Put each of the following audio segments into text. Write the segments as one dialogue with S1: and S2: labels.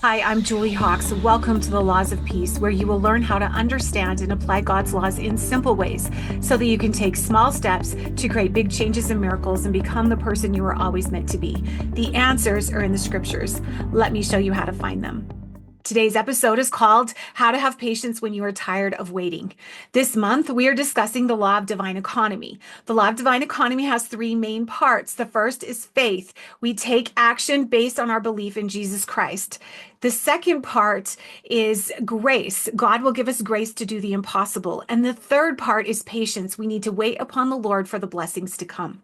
S1: Hi, I'm Julie Hawks. Welcome to the Laws of Peace, where you will learn how to understand and apply God's laws in simple ways so that you can take small steps to create big changes and miracles and become the person you were always meant to be. The answers are in the scriptures. Let me show you how to find them. Today's episode is called How to Have Patience When You Are Tired of Waiting. This month, we are discussing the law of divine economy. The law of divine economy has three main parts. The first is faith. We take action based on our belief in Jesus Christ. The second part is grace. God will give us grace to do the impossible. And the third part is patience. We need to wait upon the Lord for the blessings to come.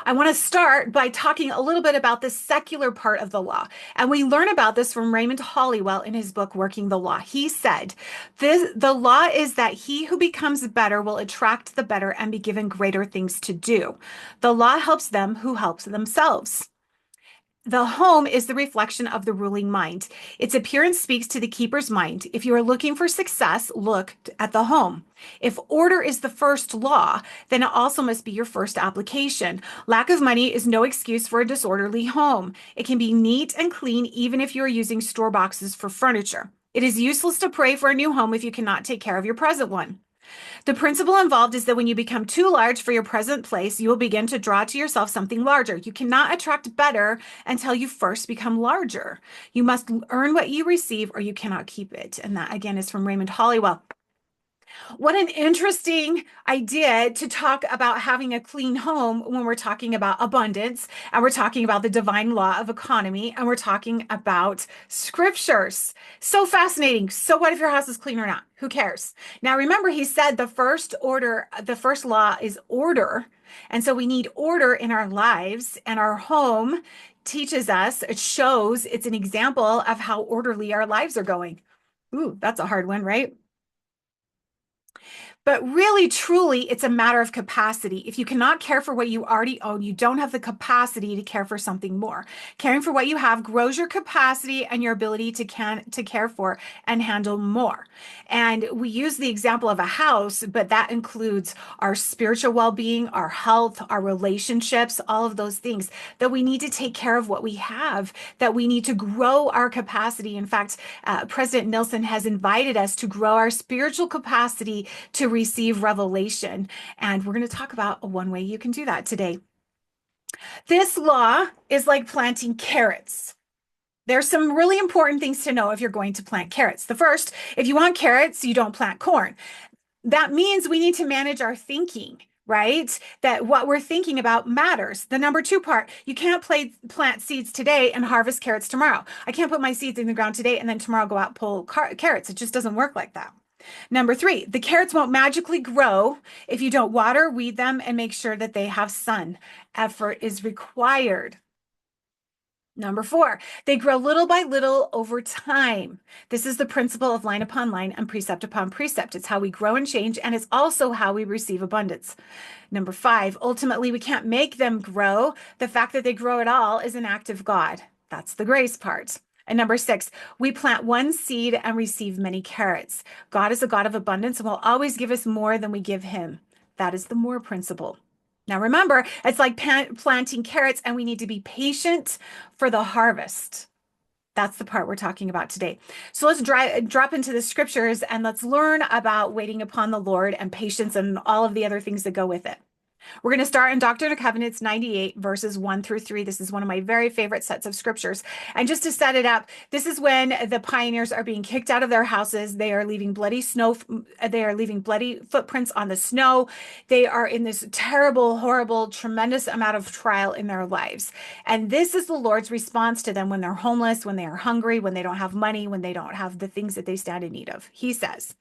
S1: I want to start by talking a little bit about the secular part of the law. And we learn about this from Raymond Hollywell in his book, Working the Law. He said, the law is that he who becomes better will attract the better and be given greater things to do. The law helps them who helps themselves. The home is the reflection of the ruling mind. Its appearance speaks to the keeper's mind. If you are looking for success, look at the home. If order is the first law, then it also must be your first application. Lack of money is no excuse for a disorderly home. It can be neat and clean even if you are using store boxes for furniture. It is useless to pray for a new home if you cannot take care of your present one. The principle involved is that when you become too large for your present place, you will begin to draw to yourself something larger. You cannot attract better until you first become larger. You must earn what you receive or you cannot keep it. And that again is from Raymond Hollywell. What an interesting idea to talk about having a clean home when we're talking about abundance and we're talking about the divine law of economy and we're talking about scriptures. So fascinating. So what if your house is clean or not? Who cares? Now remember, he said the first law is order. And so we need order in our lives, and our home teaches us, it shows, it's an example of how orderly our lives are going. Ooh, that's a hard one, right? But really, truly, it's a matter of capacity. If you cannot care for what you already own, you don't have the capacity to care for something more. Caring for what you have grows your capacity and your ability to care for and handle more. And we use the example of a house, but that includes our spiritual well-being, our health, our relationships, all of those things that we need to take care of what we have, that we need to grow our capacity. In fact, President Nelson has invited us to grow our spiritual capacity to receive revelation. And we're going to talk about one way you can do that today. This law is like planting carrots. There's some really important things to know if you're going to plant carrots. The first, if you want carrots, you don't plant corn. That means we need to manage our thinking, right? That what we're thinking about matters. The number two part, you can't plant seeds today and harvest carrots tomorrow. I can't put my seeds in the ground today and then tomorrow go out and pull carrots. It just doesn't work like that. Number three, the carrots won't magically grow if you don't water, weed them, and make sure that they have sun. Effort is required. Number four, they grow little by little over time. This is the principle of line upon line and precept upon precept. It's how we grow and change, and it's also how we receive abundance. Number five, ultimately, we can't make them grow. The fact that they grow at all is an act of God. That's the grace part. And number six, we plant one seed and receive many carrots. God is a God of abundance and will always give us more than we give him. That is the more principle. Now remember, it's like planting carrots, and we need to be patient for the harvest. That's the part we're talking about today. So let's drop into the scriptures and let's learn about waiting upon the Lord and patience and all of the other things that go with it. We're going to start in Doctrine and Covenants 98, verses 1 through 3. This is one of my very favorite sets of scriptures. And just to set it up, this is when the pioneers are being kicked out of their houses. They are leaving bloody snow. They are leaving bloody footprints on the snow. They are in this terrible, horrible, tremendous amount of trial in their lives. And this is the Lord's response to them when they're homeless, when they are hungry, when they don't have money, when they don't have the things that they stand in need of. He says,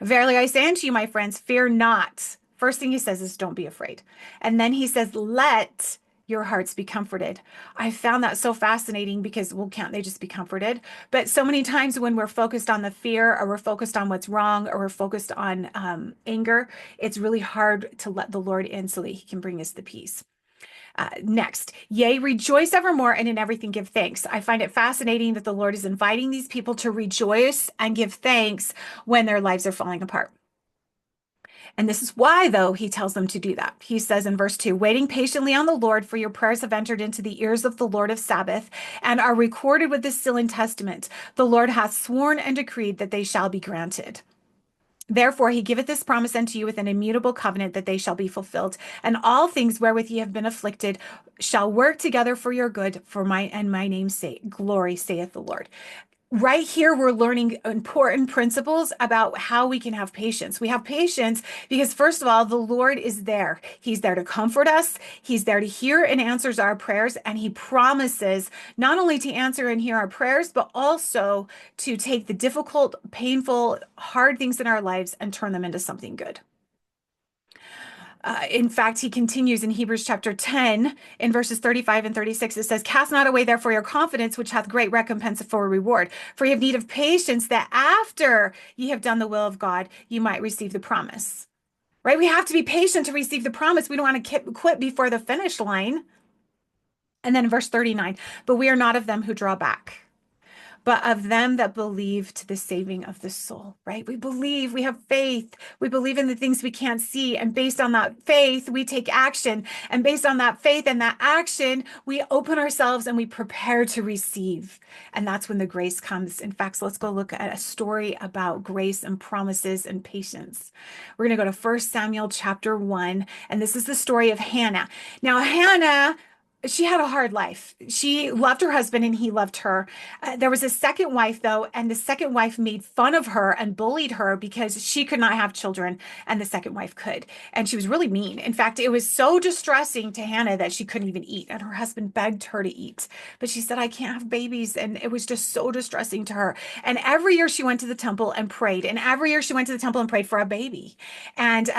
S1: "Verily I say unto you, my friends, fear not." First thing he says is, don't be afraid. And then he says, let your hearts be comforted. I found that so fascinating because, well, can't they just be comforted? But so many times when we're focused on the fear, or we're focused on what's wrong, or we're focused on anger, it's really hard to let the Lord in so that he can bring us the peace. Next, yea, rejoice evermore, and in everything give thanks. I find it fascinating that the Lord is inviting these people to rejoice and give thanks when their lives are falling apart. And this is why, though, he tells them to do that. He says in verse 2, waiting patiently on the Lord, for your prayers have entered into the ears of the Lord of Sabaoth and are recorded with the seal and testament. The Lord hath sworn and decreed that they shall be granted. Therefore, he giveth this promise unto you with an immutable covenant that they shall be fulfilled. And all things wherewith ye have been afflicted shall work together for your good, for my and my name's sake. Glory, saith the Lord. Right here, we're learning important principles about how we can have patience. We have patience because, first of all, the Lord is there. He's there to comfort us. He's there to hear and answers our prayers. And he promises not only to answer and hear our prayers, but also to take the difficult, painful, hard things in our lives and turn them into something good. In fact, he continues in Hebrews chapter 10, in verses 35 and 36. It says, cast not away therefore your confidence, which hath great recompense for a reward. For ye have need of patience, that after ye have done the will of God, you might receive the promise. Right? We have to be patient to receive the promise. We don't want to quit before the finish line. And then in verse 39, but we are not of them who draw back, but of them that believe to the saving of the soul, right? We believe, we have faith, we believe in the things we can't see. And based on that faith, we take action. And based on that faith and that action, we open ourselves and we prepare to receive. And that's when the grace comes. In fact, so let's go look at a story about grace and promises and patience. We're going to go to 1 Samuel chapter 1. And this is the story of Hannah. Now, Hannah, she had a hard life. She loved her husband and he loved her. There was a second wife, though, and the second wife made fun of her and bullied her because she could not have children and the second wife could. And she was really mean. In fact, it was so distressing to Hannah that she couldn't even eat. And her husband begged her to eat. But she said, I can't have babies. And it was just so distressing to her. And every year she went to the temple and prayed. And every year she went to the temple and prayed for a baby. And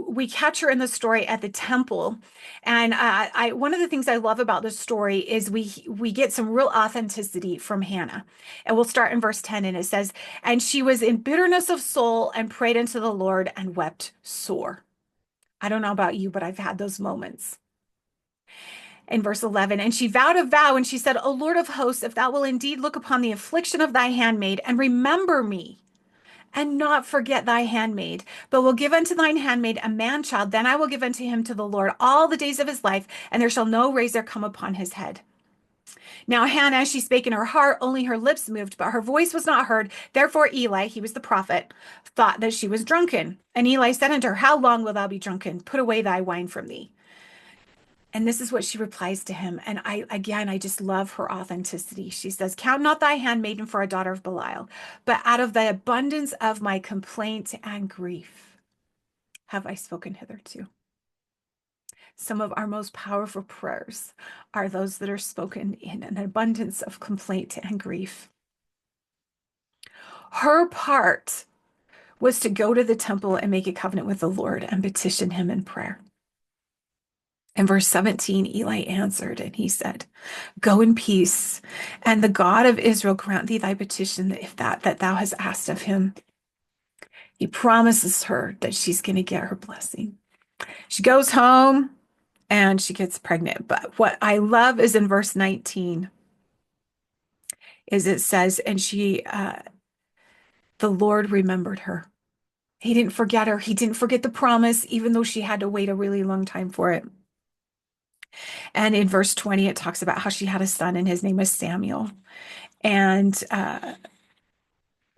S1: we catch her in the story at the temple. And one of the things I love about this story is we get some real authenticity from Hannah. And we'll start in verse 10, and it says, and she was in bitterness of soul and prayed unto the Lord and wept sore. I don't know about you, but I've had those moments. In verse 11, and she vowed a vow, and she said, O Lord of hosts, if thou will indeed look upon the affliction of thy handmaid and remember me, and not forget thy handmaid, but will give unto thine handmaid a man child, then I will give unto him to the Lord all the days of his life, and there shall no razor come upon his head. Now Hannah, she spake in her heart, only her lips moved, but her voice was not heard. Therefore Eli, he was the prophet, thought that she was drunken. And Eli said unto her, how long wilt thou be drunken? Put away thy wine from thee. And this is what she replies to him. And I just love her authenticity. She says, count not thy handmaiden for a daughter of Belial, but out of the abundance of my complaint and grief have I spoken hitherto. Some of our most powerful prayers are those that are spoken in an abundance of complaint and grief. Her part was to go to the temple and make a covenant with the Lord and petition him in prayer. In verse 17, Eli answered and he said, go in peace, and the God of Israel grant thee thy petition if that thou hast asked of him. He promises her that she's going to get her blessing. She goes home and she gets pregnant. But what I love is in verse 19, is it says, and the Lord remembered her. He didn't forget her. He didn't forget the promise, even though she had to wait a really long time for it. And in verse 20, it talks about how she had a son and his name was Samuel. And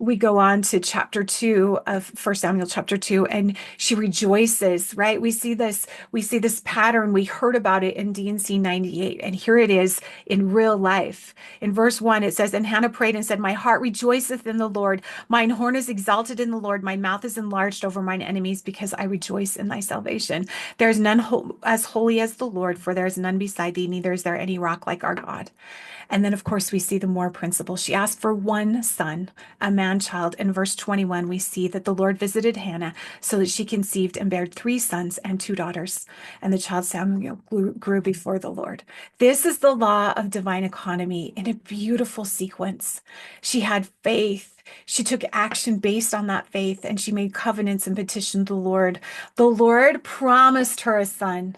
S1: we go on to chapter 2 of 1 Samuel chapter 2, and she rejoices, right? We see this pattern. We heard about it in D&C 98, and here it is in real life. In verse 1, it says, and Hannah prayed and said, my heart rejoiceth in the Lord. Mine horn is exalted in the Lord. My mouth is enlarged over mine enemies, because I rejoice in thy salvation. There is none as holy as the Lord, for there is none beside thee, neither is there any rock like our God. And then, of course, we see the more principle. She asked for one son, a man child. In verse 21, we see that the Lord visited Hannah so that she conceived and bare 3 sons and 2 daughters. And the child Samuel grew before the Lord. This is the law of divine economy in a beautiful sequence. She had faith. She took action based on that faith, and she made covenants and petitioned the Lord. The Lord promised her a son.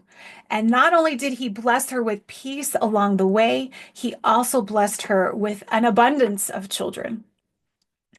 S1: And not only did he bless her with peace along the way, he also blessed her with an abundance of children.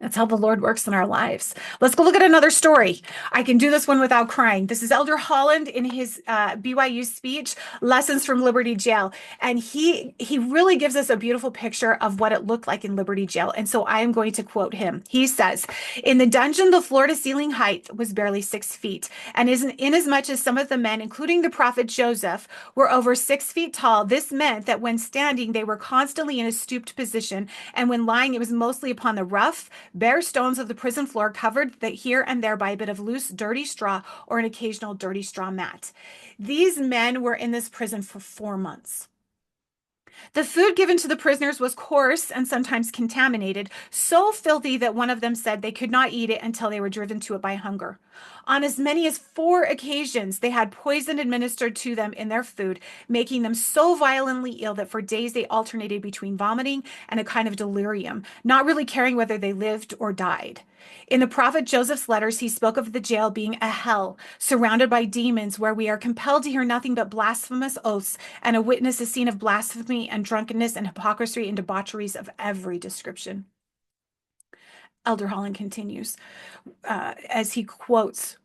S1: That's how the Lord works in our lives. Let's go look at another story. I can do this one without crying. This is Elder Holland in his BYU speech, Lessons from Liberty Jail. And he really gives us a beautiful picture of what it looked like in Liberty Jail. And so I am going to quote him. He says, in the dungeon, the floor to ceiling height was barely 6 feet. And inasmuch as some of the men, including the prophet Joseph, were over 6 feet tall, this meant that when standing, they were constantly in a stooped position. And when lying, it was mostly upon the rough, bare stones of the prison floor, covered here and there by a bit of loose, dirty straw or an occasional dirty straw mat. These men were in this prison for 4 months. The food given to the prisoners was coarse and sometimes contaminated, so filthy that one of them said they could not eat it until they were driven to it by hunger. On as many as 4 occasions, they had poison administered to them in their food, making them so violently ill that for days they alternated between vomiting and a kind of delirium, not really caring whether they lived or died. In the prophet Joseph's letters, he spoke of the jail being a hell surrounded by demons where we are compelled to hear nothing but blasphemous oaths and witness a scene of blasphemy and drunkenness and hypocrisy and debaucheries of every description. Elder Holland continues as he quotes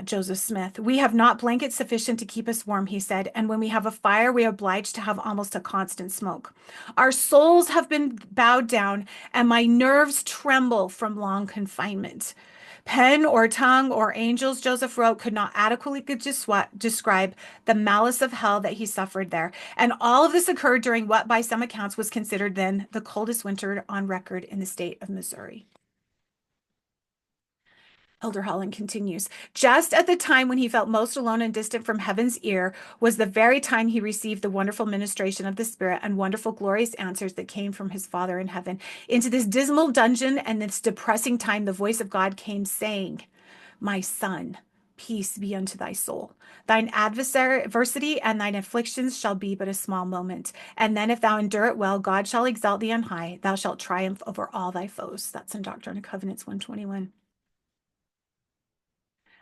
S1: Joseph Smith. We have not blankets sufficient to keep us warm, he said, and when we have a fire, we are obliged to have almost a constant smoke. Our souls have been bowed down, and my nerves tremble from long confinement. Pen or tongue or angels, Joseph wrote, could not adequately describe the malice of hell that he suffered there. And all of this occurred during what, by some accounts, was considered then the coldest winter on record in the state of Missouri. Elder Holland continues, just at the time when he felt most alone and distant from heaven's ear was the very time he received the wonderful ministration of the Spirit and wonderful, glorious answers that came from his Father in heaven. Into this dismal dungeon and this depressing time, the voice of God came saying, my son, peace be unto thy soul. Thine adversity and thine afflictions shall be but a small moment. And then if thou endure it well, God shall exalt thee on high. Thou shalt triumph over all thy foes. That's in Doctrine and Covenants 121.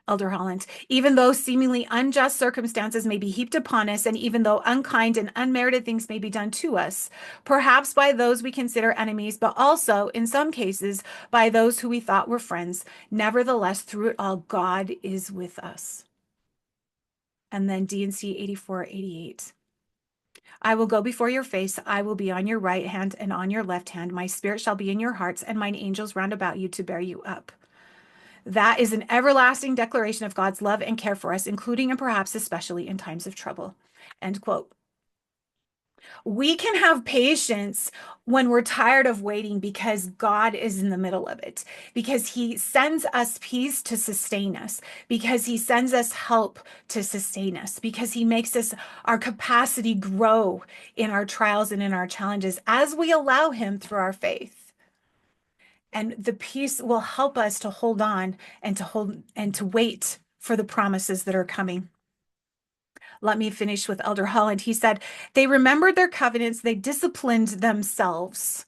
S1: Elder Holland, even though seemingly unjust circumstances may be heaped upon us, and even though unkind and unmerited things may be done to us, perhaps by those we consider enemies, but also, in some cases, by those who we thought were friends, nevertheless, through it all, God is with us. And then D&C 8488. I will go before your face. I will be on your right hand and on your left hand. My spirit shall be in your hearts, and mine angels round about you to bear you up. That is an everlasting declaration of God's love and care for us, including and perhaps especially in times of trouble. End quote. We can have patience when we're tired of waiting because God is in the middle of it, because he sends us peace to sustain us, because he sends us help to sustain us, because he makes us our capacity grow in our trials and in our challenges as we allow him through our faith. And the peace will help us to hold on and to wait for the promises that are coming. Let me finish with Elder Holland. He said, they remembered their covenants, they disciplined themselves.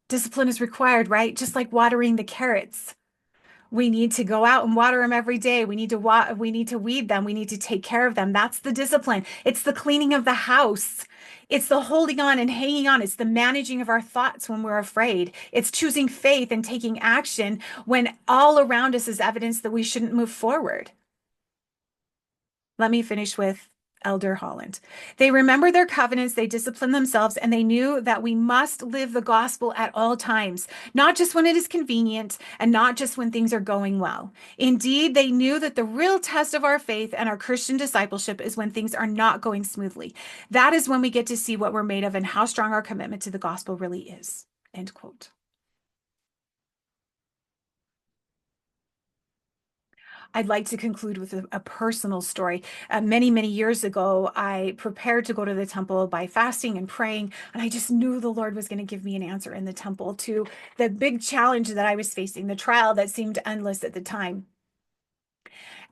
S1: Discipline is required, right? Just like watering the carrots. We need to go out and water them every day. We need to weed them. We need to take care of them. That's the discipline. It's the cleaning of the house. It's the holding on and hanging on. It's the managing of our thoughts when we're afraid. It's choosing faith and taking action when all around us is evidence that we shouldn't move forward. Let me finish with Elder Holland. They remember their covenants, they disciplined themselves, and they knew that we must live the gospel at all times, not just when it is convenient and not just when things are going well. Indeed, they knew that the real test of our faith and our Christian discipleship is when things are not going smoothly. That is when we get to see what we're made of and how strong our commitment to the gospel really is. End quote. I'd like to conclude with a personal story. Many, many years ago, I prepared to go to the temple by fasting and praying, and I just knew the Lord was going to give me an answer in the temple to the big challenge that I was facing, the trial that seemed endless at the time.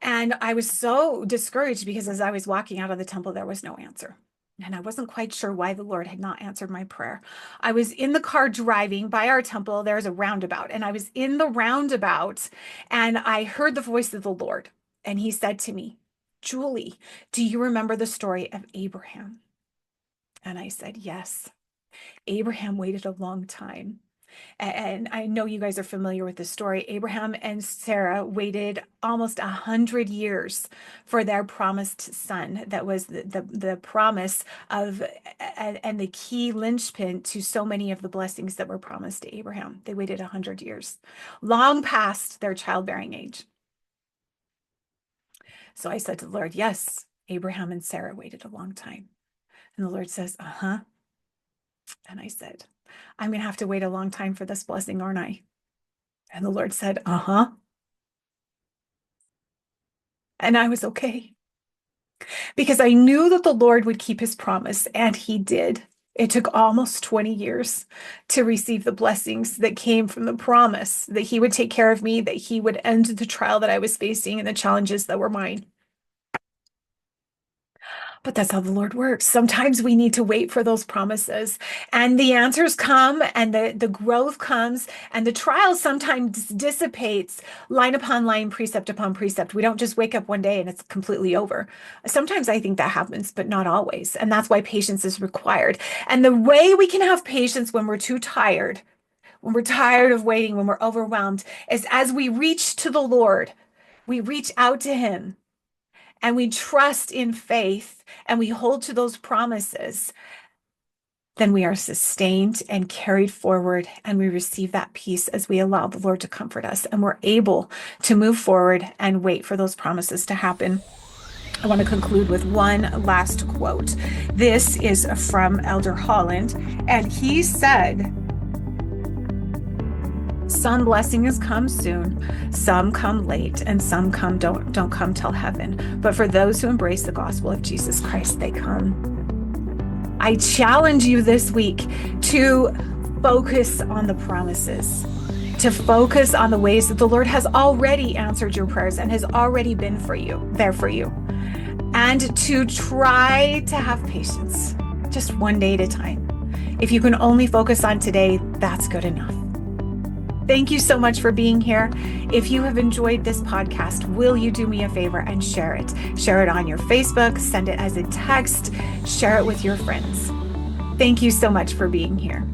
S1: And I was so discouraged because as I was walking out of the temple, there was no answer. And I wasn't quite sure why the Lord had not answered my prayer. I was in the car driving by our temple. There's a roundabout, and I was in the roundabout, and I heard the voice of the Lord. And he said to me, Julie, do you remember the story of Abraham? And I said, yes. Abraham waited a long time. And I know you guys are familiar with the story. Abraham and Sarah waited almost 100 years for their promised son. That was the promise of and the key linchpin to so many of the blessings that were promised to Abraham. They waited 100 years, long past their childbearing age. So I said to the Lord, yes, Abraham and Sarah waited a long time. And the Lord says, uh-huh. And I said, I'm going to have to wait a long time for this blessing, aren't I? And the Lord said, uh-huh. And I was okay, because I knew that the Lord would keep his promise, and he did. It took almost 20 years to receive the blessings that came from the promise that he would take care of me, that he would end the trial that I was facing and the challenges that were mine. But that's how the Lord works. Sometimes we need to wait for those promises, and the answers come, and the growth comes, and the trial sometimes dissipates line upon line, precept upon precept. We don't just wake up one day and it's completely over. Sometimes I think that happens, but not always. And that's why patience is required. And the way we can have patience when we're too tired, when we're tired of waiting, when we're overwhelmed, is as we reach to the Lord, we reach out to him, and we trust in faith, and we hold to those promises, then we are sustained and carried forward, and we receive that peace as we allow the Lord to comfort us, and we're able to move forward and wait for those promises to happen. I want to conclude with one last quote. This is from Elder Holland, and he said, some blessings come soon, some come late, and some don't come till heaven. But for those who embrace the gospel of Jesus Christ, they come. I challenge you this week to focus on the promises, to focus on the ways that the Lord has already answered your prayers and has already been there for you, and to try to have patience, just one day at a time. If you can only focus on today, that's good enough. Thank you so much for being here. If you have enjoyed this podcast, will you do me a favor and share it? Share it on your Facebook, send it as a text, share it with your friends. Thank you so much for being here.